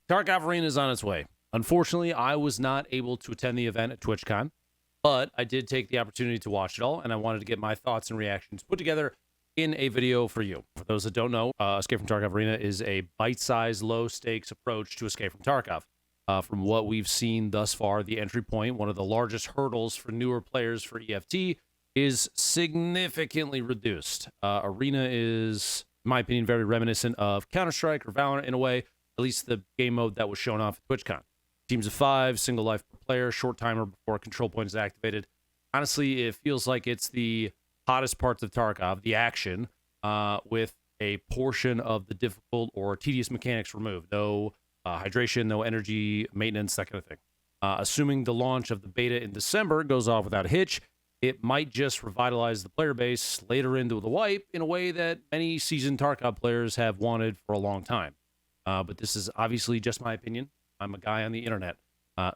Tarkov Arena is on its way. Unfortunately, I was not able to attend the event at TwitchCon, but I did take the opportunity to watch it all, and I wanted to get my thoughts and reactions put together in a video for you. For those that don't know, Escape from Tarkov Arena is a bite-sized, low-stakes approach to Escape from Tarkov. From what we've seen thus far, the entry point, one of the largest hurdles for newer players for EFT, is significantly reduced. Arena is, in my opinion, very reminiscent of Counter-Strike or Valorant in a way, at least the game mode that was shown off at TwitchCon. Teams of 5, single life per player, short timer before a control point is activated. Honestly, it feels like it's the hottest parts of Tarkov, the action, with a portion of the difficult or tedious mechanics removed. No hydration, no energy maintenance, that kind of thing. Assuming the launch of the beta in December goes off without a hitch, it might just revitalize the player base later into the wipe in a way that many seasoned Tarkov players have wanted for a long time. But this is obviously just my opinion. I'm a guy on the internet,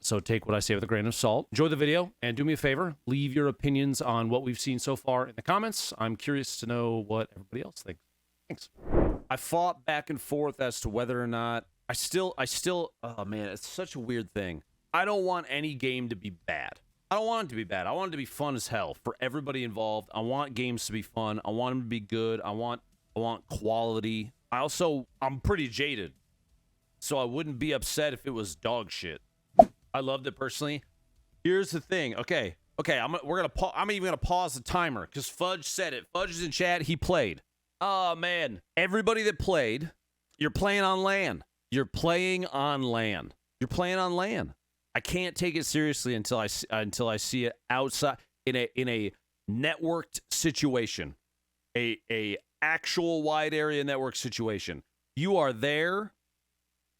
so take what I say with a grain of salt. Enjoy the video, and do me a favor, leave your opinions on what we've seen so far in the comments. I'm curious to know what everybody else thinks. Thanks. I fought back and forth as to whether or not I still, oh man, it's such a weird thing. I don't want any game to be bad. I don't want it to be bad. I want it to be fun as hell for everybody involved. I want games to be fun. I want them to be good. I want quality. I'm pretty jaded, so I wouldn't be upset if it was dog shit. I loved it personally. Here's the thing. Okay. I'm even gonna pause the timer because Fudge said it. Fudge is in chat. He played. Oh man, everybody that played, you're playing on LAN. You're playing on LAN. I can't take it seriously until I see it outside in a networked situation, a actual wide area network situation. You are there,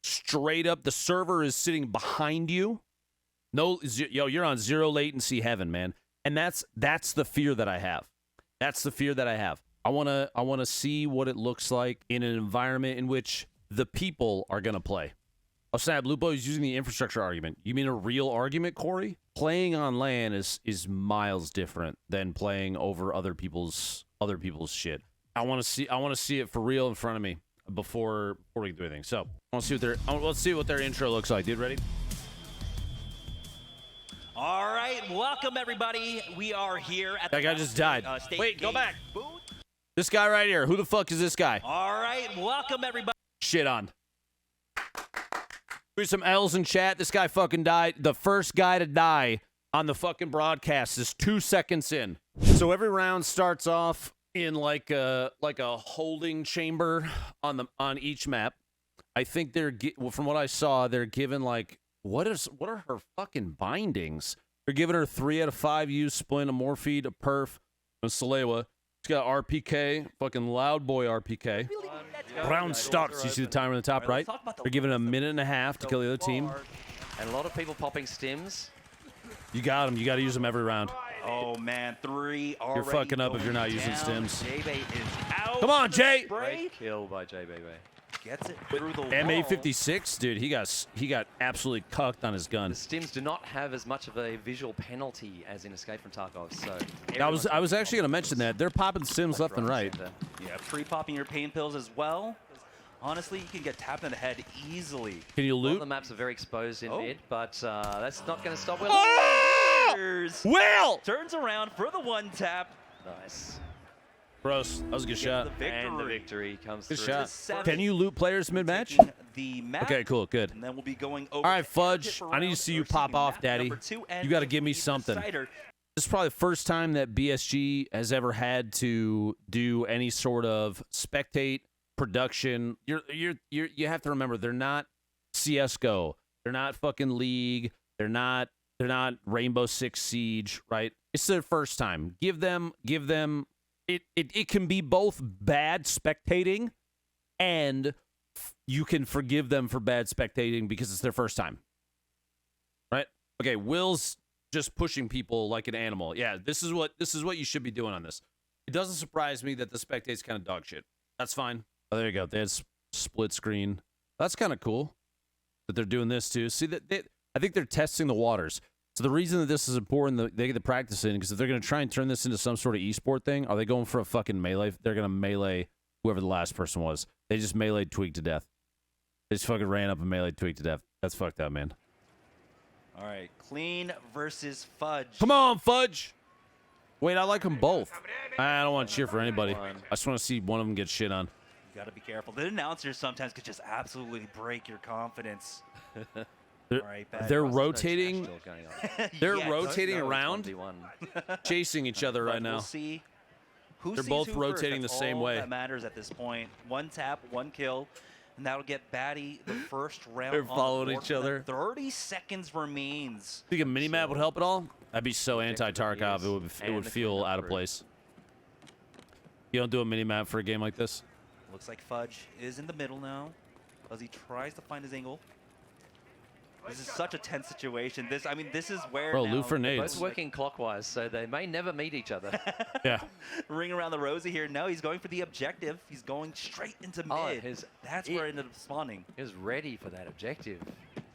straight up. The server is sitting behind you. You're on zero latency heaven, man. And that's the fear that I have. I wanna see what it looks like in an environment in which the people are gonna play. Oh snap! Lupo is using the infrastructure argument. You mean a real argument, Corey? Playing on LAN is miles different than playing over other people's shit. I want to see it for real in front of me before we can do anything. So let's see what their intro looks like. Dude, ready? All right, welcome everybody. We are here at that guy just died. Wait, go back. Booth. This guy right here. Who the fuck is this guy? All right, welcome everybody. Shit on. There's some L's in chat. This guy fucking died. The first guy to die on the fucking broadcast is 2 seconds in. So every round starts off in like a holding chamber on each map. I think from what I saw, they're given like what are her fucking bindings? They're giving her 3 out of 5 use splint, a Morphine, a perf, a Salewa. She's got RPK, fucking loud boy RPK. Round starts. You see the timer on the top right? They're giving it a minute and a half to kill the other team. And a lot of people popping stims. You got them. You got to use them every round. Oh man, 3 already. You're fucking up if you're not using down. stims. J-Bay is out. Come on, Jay. Great kill by J-Bay. Gets it through the wall. MA56, dude, he got absolutely cucked on his gun. The stims do not have as much of a visual penalty as in Escape from Tarkov, so... I was actually going to mention that. They're popping stims left and right. Yeah, pre-popping your pain pills as well. Honestly, you can get tapped in the head easily. Can you All loot? the maps are very exposed in mid, but that's not going to stop Will. Oh! Will! Turns around for the 1-tap. Nice. Gross. That was a good shot. And the victory comes Good through. shot. Can you loot players mid-match? Okay, cool, good. And then we'll be going over. All right, Fudge, I need to see you pop off, Daddy. You got to give me something. This is probably the first time that BSG has ever had to do any sort of spectate production. You have to remember, they're not CS:GO. They're not fucking League. They're not Rainbow Six Siege, right? It's their first time. Give them it can be both bad spectating and you can forgive them for bad spectating because it's their first time. Right? Okay, Will's just pushing people like an animal. Yeah, this is what you should be doing on this. It doesn't surprise me that the spectate's kind of dog shit. That's fine. Oh, there you go. There's split screen. That's kind of cool that they're doing this too. See that I think they're testing the waters. So the reason that this is important that they get the practice in, because if they're going to try and turn this into some sort of esport thing, are they going for a fucking melee? They're going to melee whoever the last person was. They just meleeed Tweak to death. They just fucking ran up and melee tweaked to death. That's fucked up, man. All right, Clean versus Fudge. Come on, Fudge. Wait, I like them both. I don't want to cheer for anybody. I just want to see one of them get shit on. You got to be careful. The announcers sometimes could just absolutely break your confidence. They're, All right, they're rotating. They're Yes. rotating No, it's around, 1v1. chasing each other But right now. We'll see. Who They're sees both who rotating first. the That's same all way. That matters at this point. One tap, one kill, and that'll get Batty the first round. They're on the following board each for other. 30 seconds remains. Think a mini map would help at all? That'd be so Objective anti-Tarkov. It would and the feel cleanup out of crew. place. You don't do a mini map for a game like this? Looks like Fudge is in the middle now as he tries to find his angle. This is such a tense situation. This is where Bro, now loot for the nades. Both working clockwise, so they may never meet each other. Yeah. ring around the rosy here. No, he's going for the objective. He's going straight into Oh, mid. That's where it ended up spawning. He was ready for that objective.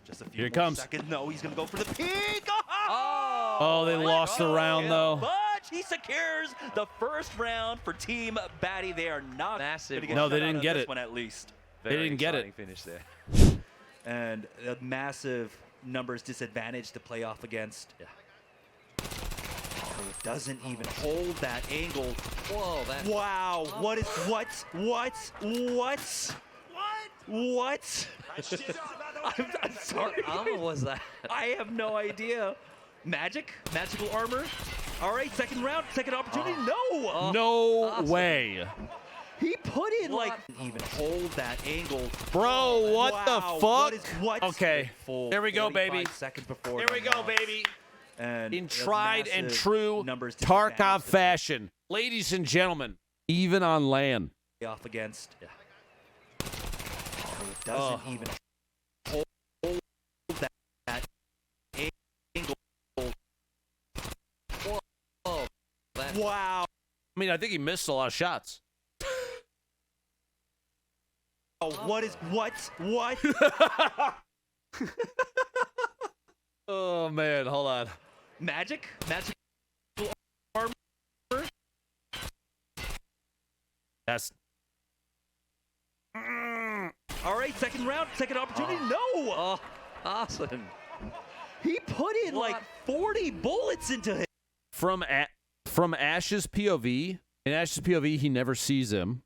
Just a few Here it more comes. seconds. No, he's going to go for the peek. Oh, they my lost the God. round, though. Fudge, he secures the first round for Team Batty. They are not Massive gonna get one. No, they shut out didn't on get this it. one at least. They didn't get it. Finish there. And a massive numbers disadvantage to play off against. Yeah. Oh, it doesn't even hold that angle. Whoa, that. Wow, what is, what? I'm sorry. What armor was that? I have no idea. Magical armor. All right, second round, second opportunity. No, No awesome. way. he put in like even hold that angle. Bro, what Wow, the fuck? What is, what? Okay, Full here we go, 45 baby. Seconds before. Here we the go, loss. baby. And In a tried and massive true numbers Tarkov disadvantage to fashion. Ladies and gentlemen, even on land. play off against. Yeah. Oh, it doesn't even hold that angle. Whoa, that. Wow. I mean, I think he missed a lot of shots. Oh, what is what? Oh, man, hold on. Magical armor. That's... All right, second round, second opportunity. No, Oh, awesome. he put in like 40 bullets into him. From Ash's POV, in Ash's POV, he never sees him.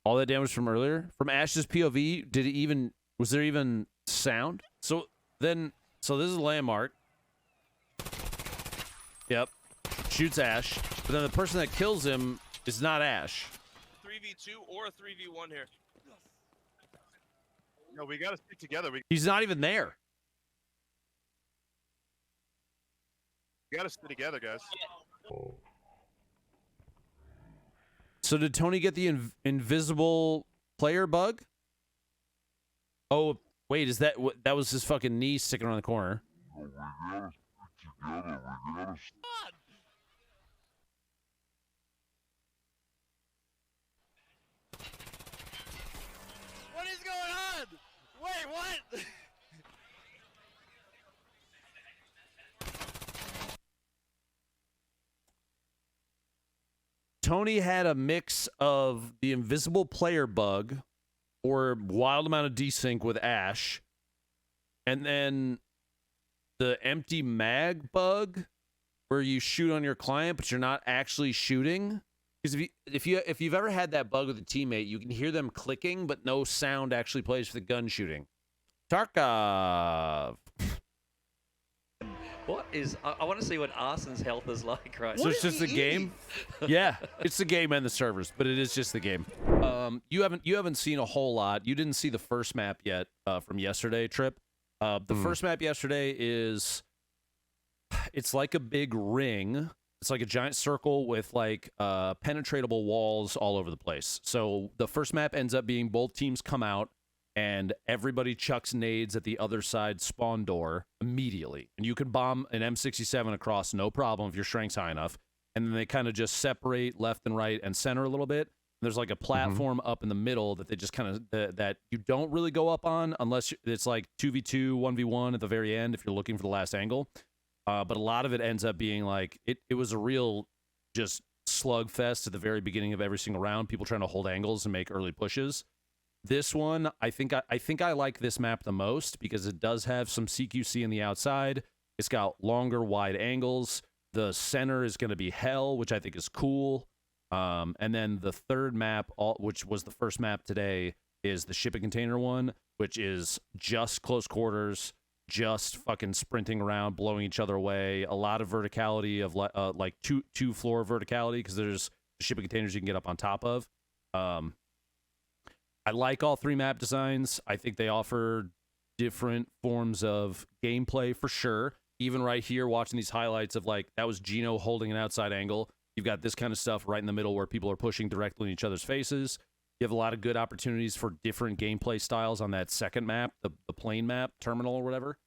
All that damage from earlier. From Ash's POV, was there even sound? So this is a landmark. Yep. Shoots Ash. But then the person that kills him is not Ash. 3v2 or a 3v1 here. No, we gotta stick together. We He's not even there. gotta stick together, guys. So did Tony get the invisible player bug? Oh, wait, is that that was his fucking knee sticking around the corner? What is going on? Wait, what? Tony had a mix of the invisible player bug or wild amount of desync with Ash, and then the empty mag bug where you shoot on your client but you're not actually shooting. Because if you've ever had that bug with a teammate, you can hear them clicking but no sound actually plays for the gun shooting. Tarkov. What is? I want to see what Arson's health is like right So now. it's just the game. Yeah, it's the game and the servers, but it is just the game. You haven't seen a whole lot. You didn't see the first map yet from yesterday, Trip. The first map yesterday it's like a big ring. It's like a giant circle with like penetratable walls all over the place. So the first map ends up being both teams come out and everybody chucks nades at the other side spawn door immediately. And you can bomb an M67 across no problem if your strength's high enough. And then they kind of just separate left and right and center a little bit. There's like a platform up in the middle that they just kind of that you don't really go up on unless it's like 2v2, 1v1 at the very end if you're looking for the last angle. But a lot of it ends up being like it was a real just slugfest at the very beginning of every single round. People trying to hold angles and make early pushes. This one, I think I like this map the most because it does have some CQC in the outside. It's got longer, wide angles. The center is going to be hell, which I think is cool. And then the third map, which was the first map today, is the shipping container one, which is just close quarters, just fucking sprinting around, blowing each other away. A lot of verticality of like two floor verticality because there's shipping containers you can get up on top of. I like all three map designs. I think they offer different forms of gameplay for sure. Even right here, watching these highlights of like, that was Gino holding an outside angle. You've got this kind of stuff right in the middle where people are pushing directly in each other's faces. You have a lot of good opportunities for different gameplay styles on that second map, the plane map, terminal or whatever.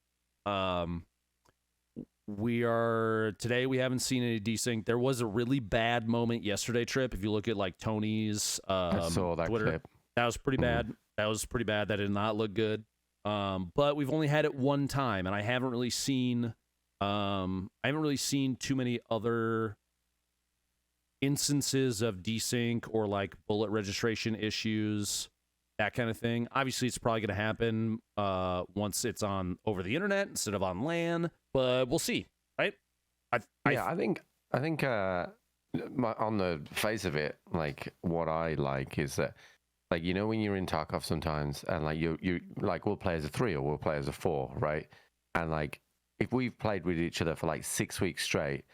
Today we haven't seen any desync. There was a really bad moment yesterday, Trip. If you look at like Tony's I saw that Twitter, clip. that was pretty bad. That was pretty bad. That did not look good. But we've only had it one time, and I haven't really seen too many other instances of desync or like bullet registration issues, that kind of thing. Obviously, it's probably going to happen once it's on over the internet instead of on LAN, but we'll see, right? I think on the face of it, like what I like is that, like, you know, when you're in Tarkov sometimes, and like you like we'll play as a 3 or we'll play as a 4, right? And like if we've played with each other for like 6 weeks straight,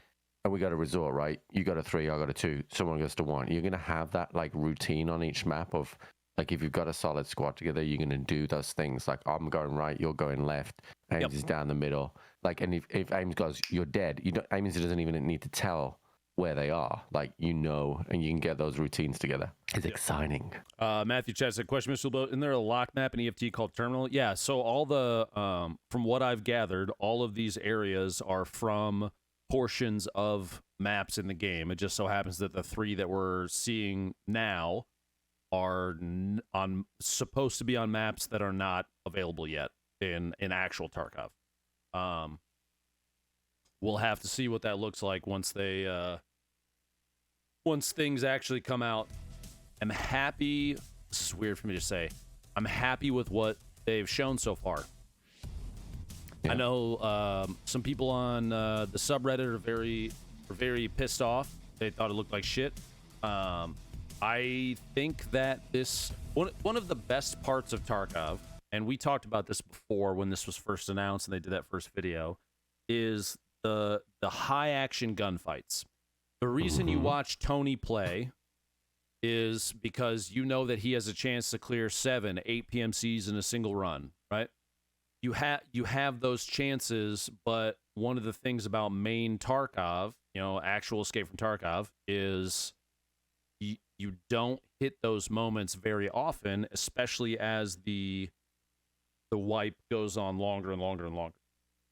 and we got a resort, right? You got a 3, I got a 2, someone goes to 1. You're gonna have that like routine on each map of like, if you've got a solid squad together, you're gonna do those things. Like, I'm going right, you're going left. Ames is down the middle. Like, and if Ames goes, you're dead. Ames doesn't even need to tell where they are. Like, you know, and you can get those routines together. It's exciting. Matthew Chat said, question, Mr. Lupo, isn't there a lock map in EFT called Terminal? Yeah, so all the, from what I've gathered, all of these areas are from portions of maps in the game. It just so happens that the 3 that we're seeing now are supposed to be on maps that are not available yet in actual Tarkov. We'll have to see what that looks like once things actually come out. I'm happy. This is weird for me to say. I'm happy with what they've shown so far. Yeah. I know some people on the subreddit are very pissed off. They thought it looked like shit. I think that one of the best parts of Tarkov, and we talked about this before when this was first announced and they did that first video, is the high action gunfights. The reason you watch Tony play is because you know that he has a chance to clear 7, 8 PMCs in a single run, right? You have those chances, but one of the things about main Tarkov, actual Escape from Tarkov, is you don't hit those moments very often, especially as the wipe goes on longer and longer and longer.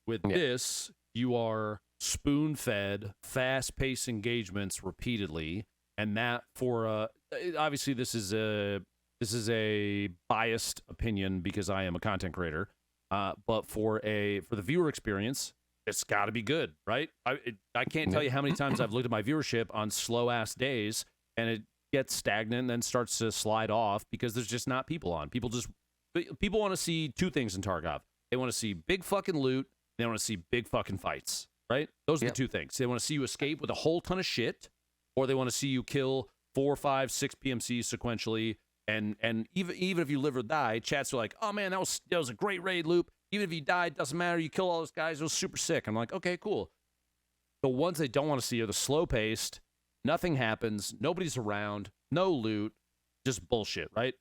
With this, you are spoon-fed, fast-paced engagements repeatedly, and that for obviously this is a biased opinion because I am a content creator, but for the viewer experience, it's got to be good, right? I can't tell you how many times I've looked at my viewership on slow-ass days, and it gets stagnant and then starts to slide off because there's just not people on. People want to see 2 things in Tarkov. They want to see big fucking loot. They want to see big fucking fights, right? Those are the 2 things. They want to see you escape with a whole ton of shit, or they want to see you kill 4, 5, 6 PMCs sequentially. And even if you live or die, chats are like, oh man, that was a great raid loop. Even if you died, doesn't matter. You kill all those guys. It was super sick. I'm like, okay, cool. The ones they don't want to see are the slow-paced. Nothing happens. Nobody's around. No loot. Just bullshit, right?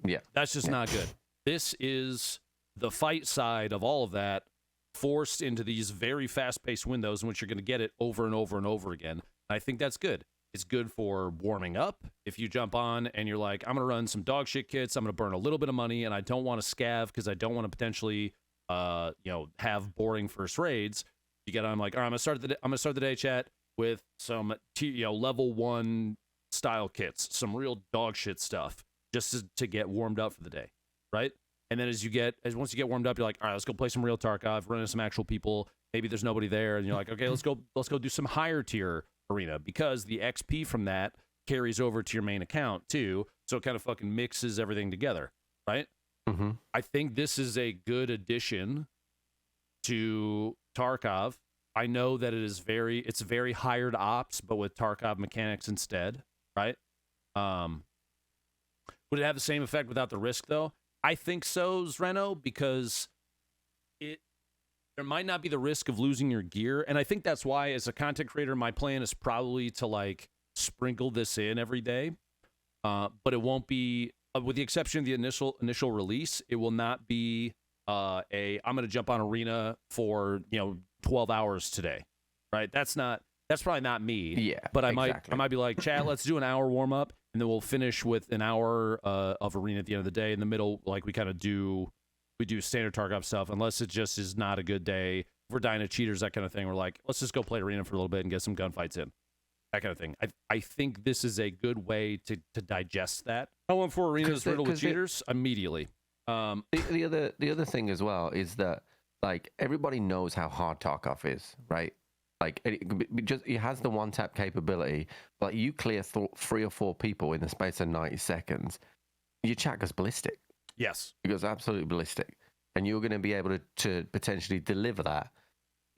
Yeah. That's just not good. This is the fight side of all of that forced into these very fast-paced windows in which you're going to get it over and over and over again. I think that's good. It's good for warming up. If you jump on and you're like, I'm going to run some dog shit kits, I'm going to burn a little bit of money, and I don't want to scav because I don't want to potentially, have boring first raids. You get on like, all right, I'm going to start the day, chat, with some level 1 style kits, some real dog shit stuff, just to get warmed up for the day, right? And then once you get warmed up, you're like, all right, let's go play some real Tarkov, run into some actual people. Maybe there's nobody there, and you're like, okay, let's go do some higher tier arena, because the XP from that carries over to your main account too, so it kind of fucking mixes everything together. right? Mm-hmm. I think this is a good addition to Tarkov. I know that it's very hired ops, but with Tarkov mechanics instead, right? Would it have the same effect without the risk, though? I think so, Zreno, because there might not be the risk of losing your gear, and I think that's why, as a content creator, my plan is probably to like sprinkle this in every day, but it won't be, with the exception of the initial release, it will not be I'm going to jump on Arena for 12 hours today, right? That's probably not me. Yeah, but I exactly. might be like, chat, let's do an hour warm up, and then we'll finish with an hour of Arena at the end of the day. In the middle, like we do standard Tarkov stuff, unless it just is not a good day. If we're dying of cheaters, that kind of thing, we're like, let's just go play Arena for a little bit and get some gunfights in. That kind of thing. I think this is a good way to digest that. I went for Arenas riddled with cheaters immediately. The other thing as well is that, like, everybody knows how hard Tarkov is, right? Like, it has the one-tap capability, but you clear 3 or 4 people in the space of 90 seconds, your chat goes ballistic. Yes. It goes absolutely ballistic. And you're going to be able to potentially deliver that,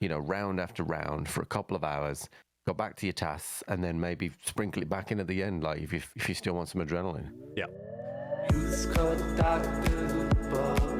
round after round for a couple of hours, go back to your tasks, and then maybe sprinkle it back in at the end, like, if you still want some adrenaline. Yeah. Youth's called DrLupo's.